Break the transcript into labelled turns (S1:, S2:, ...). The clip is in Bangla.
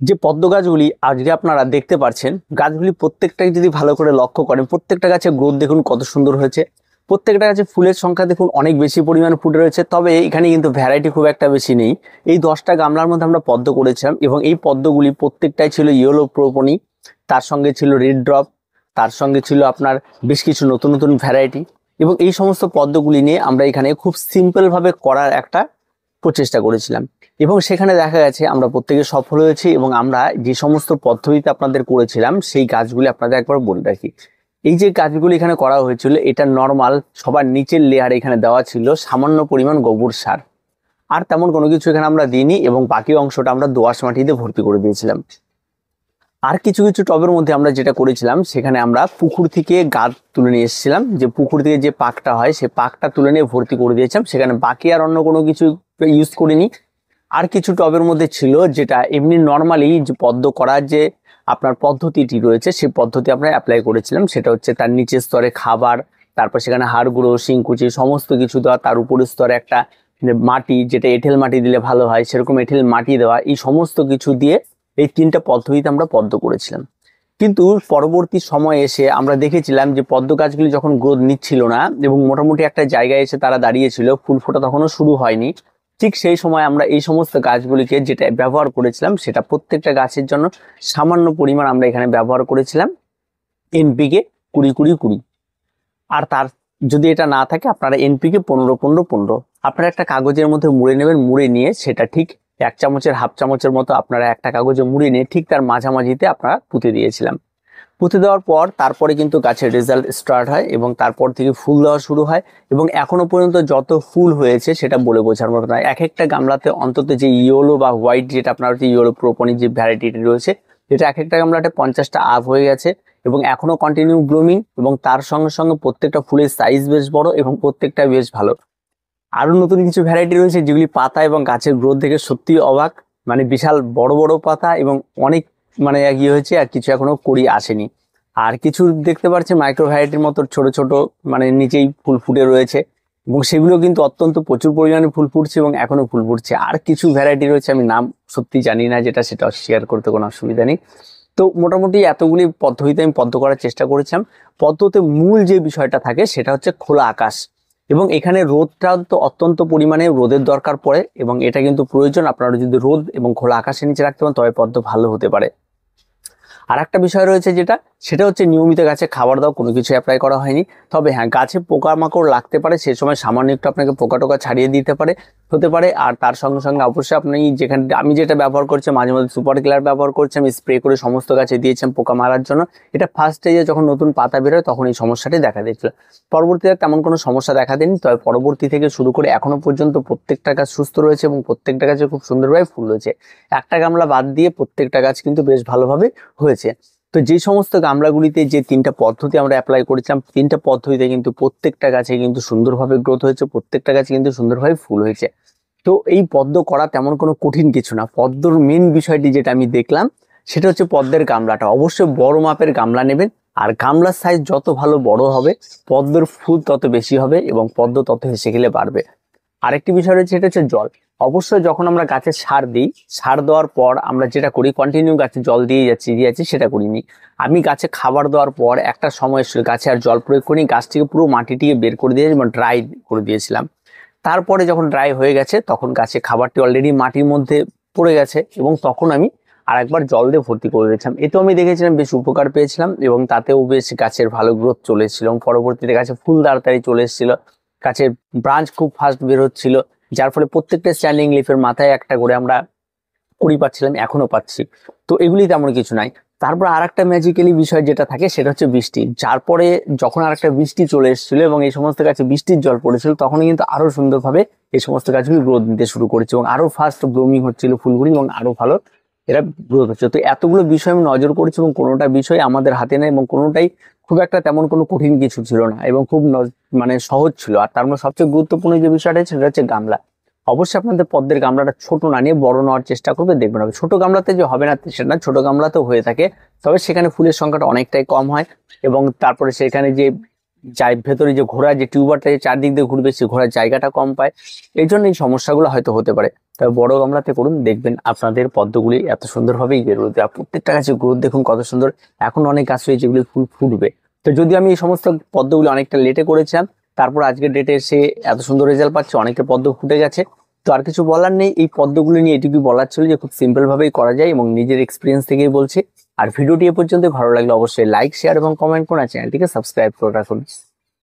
S1: যে পদ্ম গাছগুলি আজকে আপনারা দেখতে পাচ্ছেন, গাছগুলি প্রত্যেকটাই যদি ভালো করে লক্ষ্য করেন, প্রত্যেকটা গাছের গ্রোথ দেখুন কত সুন্দর হয়েছে। প্রত্যেকটা গাছে ফুলের সংখ্যা দেখুন অনেক বেশি পরিমাণে ফুটে রয়েছে, তবে এখানে কিন্তু ভ্যারাইটি খুব একটা বেশি নেই। এই 10টা গামলার মধ্যে আমরা পদ্ম করেছিলাম এবং এই পদ্মগুলি প্রত্যেকটাই ছিল ইয়েলো প্রোপনি, তার সঙ্গে ছিল রেড ড্রপ, তার সঙ্গে ছিল আপনার বেশ কিছু নতুন নতুন ভ্যারাইটি। এবং এই সমস্ত পদ্মগুলি নিয়ে আমরা এখানে খুব সিম্পলভাবে করার একটা প্রচেষ্টা করেছিলাম এবং সেখানে দেখা গেছে আমরা প্রত্যেকে সফল হয়েছি। এবং আমরা যে সমস্ত পদ্ধতিতে আপনাদের করেছিলাম সেই গাছগুলি আপনাদের একবার বলে রাখি। এই যে গাছগুলি এখানে করা হয়েছিল, এটা নর্মাল সবার নিচের লেয়ার এখানে দেওয়া ছিল সামান্য পরিমাণ গোবর সার, আর তেমন কোনো কিছু এখানে আমরা দিইনি এবং বাকি অংশটা আমরা দোআঁশ মাটিতে ভর্তি করে দিয়েছিলাম। আর কিছু কিছু টবের মধ্যে আমরা যেটা করেছিলাম, সেখানে আমরা পুকুর থেকে গাছ তুলে নিয়ে এসেছিলাম, যে পুকুর থেকে যে পাকটা হয় সেই পাকটা তুলে নিয়ে ভর্তি করে দিয়েছিলাম, সেখানে বাকি আর অন্য কোনো কিছু ইউজ করিনি। আর কিছু টবের মধ্যে ছিল যেটা এমনি নর্মালি যে পদ্ম করার যে আপনার পদ্ধতিটি রয়েছে সেই পদ্ধতি আমরা অ্যাপ্লাই করেছিলাম। সেটা হচ্ছে তার নিচের স্তরে খাবার, তারপর সেখানে হাড় গুঁড়ো, শিংকুচি সমস্ত কিছু দেওয়া, তার উপরের স্তরে একটা মাটি, যেটা এঁটেল মাটি দিলে ভালো হয় সেরকম এঁটেল মাটি দেওয়া, এই সমস্ত কিছু দিয়ে এই 3টা পদ্ধতিতে আমরা পদ্ম করেছিলাম। কিন্তু পরবর্তী সময়ে এসে আমরা দেখেছিলাম যে পদ্ম গাছগুলি যখন গ্রোথ নিচ্ছিল না এবং মোটামুটি একটা জায়গায় এসে তারা দাঁড়িয়েছিল, ফুল ফোটা তখনও শুরু হয়নি, ঠিক সেই সময় আমরা এই সমস্ত গাছগুলিকে যেটা ব্যবহার করেছিলাম সেটা প্রত্যেকটা গাছের জন্য সামান্য পরিমাণ আমরা এখানে ব্যবহার করেছিলাম এনপিকে 20-20-20। আর তার যদি এটা না থাকে আপনারা এনপিকে 15-15-15 আপনারা একটা কাগজের মধ্যে মুড়ে নেবেন। মুড়ে নিয়ে সেটা ঠিক 1 চামচের হাফ চামচের মতো আপনারা একটা কাগজে মুড়ে নিয়ে ঠিক তার মাঝামাঝিতে আপনারা পুঁতে দিয়েছিলাম। পুঁতে দেওয়ার পর তারপরে কিন্তু গাছের রেজাল্ট স্টার্ট হয় এবং তারপর থেকে ফুল দেওয়া শুরু হয়। এবং এখনো পর্যন্ত যত ফুল হয়েছে সেটা বলে বোঝার মতো নয়। এক একটা গামলাতে অন্তত যে ইয়েলো বা হোয়াইট, যেটা আপনার হচ্ছে ইয়েলো প্রোপনি যে ভ্যারাইটিটি রয়েছে, যেটা এক একটা গামলাতে 50টা আপ হয়ে গেছে এবং এখনো কন্টিনিউ ব্লুমিং। এবং তার সঙ্গে সঙ্গে প্রত্যেকটা ফুলের সাইজ বেশ বড় এবং প্রত্যেকটা বেশ ভালো। আরো নতুন কিছু ভ্যারাইটি রয়েছে যেগুলি পাতা এবং গাছের গ্রোথ দেখে সত্যি অবাক, মানে বিশাল বড় বড় পাতা এবং অনেক মানে ইয়ে হয়েছে, আর কিছু এখনো কড়ি আসেনি। আর কিছু দেখতে পাচ্ছি মাইক্রো ভ্যারাইটির মতো ছোট ছোট মানে নিচেই ফুল ফুটে রয়েছে এবং সেগুলো কিন্তু অত্যন্ত প্রচুর পরিমাণে ফুল ফুটছে এবং এখনো ফুল ফুটছে। আর কিছু ভ্যারাইটি রয়েছে আমি নাম সত্যি জানি না, যেটা সেটা শেয়ার করতে কোনো অসুবিধা নেই। তো মোটামুটি এতগুলি পদ্ধতিতে আমি পদ্ম করার চেষ্টা করেছিলাম। পদ্মতে মূল যে বিষয়টা থাকে সেটা হচ্ছে খোলা আকাশ, এবং এখানে রোদটা তো অত্যন্ত পরিমাণে রোদের দরকার পড়ে এবং এটা কিন্তু প্রয়োজন। আপনারা যদি রোদ এবং খোলা আকাশের নিচে রাখতে পারেন তবে পদ্ম ভালো হতে পারে। আর একটা বিষয় রয়েছে সেটা হচ্ছে নিয়মিত গাছে খাবার দাও কোনো কিছু অ্যাপ্লাই করা হয়নি। তবে হ্যাঁ, গাছে পোকামাকড় লাগতে পারে, সে সময় সামান্য একটু আপনাকে পোকা টোকা ছাড়িয়ে দিতে হতে পারে। আর তার সঙ্গে সঙ্গে অবশ্যই আপনি যেখানে আমি যেটা ব্যবহার করছি, মাঝে মাঝে সুপার কিলার ব্যবহার করছি, আমি স্প্রে করে সমস্ত গাছে দিয়েছিলাম পোকা মারার জন্য। এটা ফার্স্ট স্টেজে যখন নতুন পাতা বেরোয় তখন এই সমস্যাটি দেখা দিয়েছিল। পরবর্তীতে তেমন কোনো সমস্যা দেখা দেয়নি, তবে পরবর্তী থেকে শুরু করে এখনো পর্যন্ত প্রত্যেকটা গাছ সুস্থ রয়েছে এবং প্রত্যেকটা গাছে খুব সুন্দরভাবে ফুল হয়েছে। একটা গামলা বাদ দিয়ে প্রত্যেকটা গাছ কিন্তু বেশ ভালোভাবে হয়েছে। তো যে সমস্ত গামলাগুলিতে যে 3টা পদ্ধতি আমরা অ্যাপ্লাই করেছিলাম, 3টা পদ্ধতিতে কিন্তু প্রত্যেকটা গাছে কিন্তু সুন্দরভাবে গ্রোথ হয়েছে, প্রত্যেকটা গাছে কিন্তু সুন্দরভাবে ফুল হয়েছে। তো এই পদ্ম করা তেমন কোনো কঠিন কিছু না। পদ্মর মেন বিষয়টি যেটা আমি দেখলাম সেটা হচ্ছে পদ্মের গামলাটা অবশ্যই বড় মাপের গামলা নেবেন। আর গামলার সাইজ যত ভালো বড় হবে পদ্মর ফুল তত বেশি হবে এবং পদ্ম তত হেসে গেলে বাড়বে। আরেকটি বিষয় রয়েছে, সেটা হচ্ছে জল। অবশ্যই যখন আমরা গাছে সার দিই, সার দেওয়ার পর আমরা যেটা করি কন্টিনিউ গাছে জল দিয়ে যাচ্ছি সেটা করিনি। আমি গাছে খাবার দেওয়ার পর একটা সময় গাছে আর জল প্রয়োগ করিনি, গাছটিকে পুরো মাটিটিকে বের করে দিয়ে ড্রাই করে দিয়েছিলাম। তারপরে যখন ড্রাই হয়ে গেছে তখন গাছে খাবারটি অলরেডি মাটির মধ্যে পড়ে গেছে এবং তখন আমি আরেকবার জল দিয়ে ভর্তি করে দিয়েছিলাম। এতেও আমি দেখেছিলাম বেশ উপকার পেয়েছিলাম এবং তাতেও বেশ গাছের ভালো গ্রোথ চলে এসেছিল এবং পরবর্তীতে গাছে ফুল তাড়াতাড়ি চলে এসেছিল, গাছের ব্রাঞ্চ খুব ফাস্ট বের হচ্ছিল, যার ফলে প্রত্যেকটা স্ট্যান্ডিং লিফের মাথায় একটা করে আমরা কুড়ি পাচ্ছিলাম, এখনো পাচ্ছি। তো এগুলি তেমন কিছু নাই। তারপর আর একটা ম্যাজিক্যালি বিষয় যেটা থাকে সেটা হচ্ছে বৃষ্টি। যার পরে যখন আর একটা বৃষ্টি চলে এসেছিল এবং এই সমস্ত গাছে বৃষ্টির জল পড়েছিল তখনই কিন্তু আরো সুন্দরভাবে এই সমস্ত গাছগুলি গ্রোথ নিতে শুরু করেছে এবং আরো ফাস্ট ব্লুমিং হচ্ছিল ফুলগুলি এবং আরো ভালো এরা গ্রোথ হচ্ছে। তো এতগুলো বিষয় আমি নজর করেছি এবং কোনোটা বিষয় আমাদের হাতে নেই এবং কোনোটাই খুব একটা তেমন কোনো কঠিন কিছু ছিল না এবং খুব মানে সহজ ছিল। আর তার মধ্যে সবচেয়ে গুরুত্বপূর্ণ যে বিষয়টা সেটা হচ্ছে গামলা। অবশ্যই আপনাদের পদ্মের গামলাটা ছোট না নিয়ে বড় নেওয়ার চেষ্টা করবে, দেখবেন হবে। ছোট গামলাতে যে হবে না সেটা না, ছোট গামলাতেও হয়ে থাকে, তবে সেখানে ফুলের সংখ্যাটা অনেকটাই কম হয় এবং তারপরে সেখানে যে ভেতরে যে ঘোড়া যে টিউবারটা চারদিক দিয়ে ঘুরবে সেই ঘোরার জায়গাটা কম পায়, এই জন্য এই সমস্যাগুলো হয়তো হতে পারে। তবে বড় গামলাতে করুন, দেখবেন আপনাদের পদ্মগুলি এত সুন্দরভাবেই বের হতে। আর প্রত্যেকটা গাছের গ্রোথ দেখুন কত সুন্দর। এখন অনেক গাছ রয়েছে যেগুলি ফুল ফুটবে। তো যদি আমি এই সমস্ত পদ্মগুলি অনেকটা লেটে করেছিলাম, তারপর আজকের ডেটে এসে এত সুন্দর রেজাল্ট পাচ্ছে, অনেকের পদ্ম ফুটে গেছে। তো আর কিছু বলার নেই, এই পদ্মগুলি নিয়ে এটুকুই বলার ছিল যে খুব সিম্পল ভাবেই করা যায় এবং নিজের এক্সপিরিয়েন্স থেকেই বলছি। আর ভিডিওটি এ পর্যন্ত ভালো লাগলে অবশ্যই লাইক, শেয়ার এবং কমেন্ট করে চ্যানেলটিকে সাবস্ক্রাইব করে রাখুন।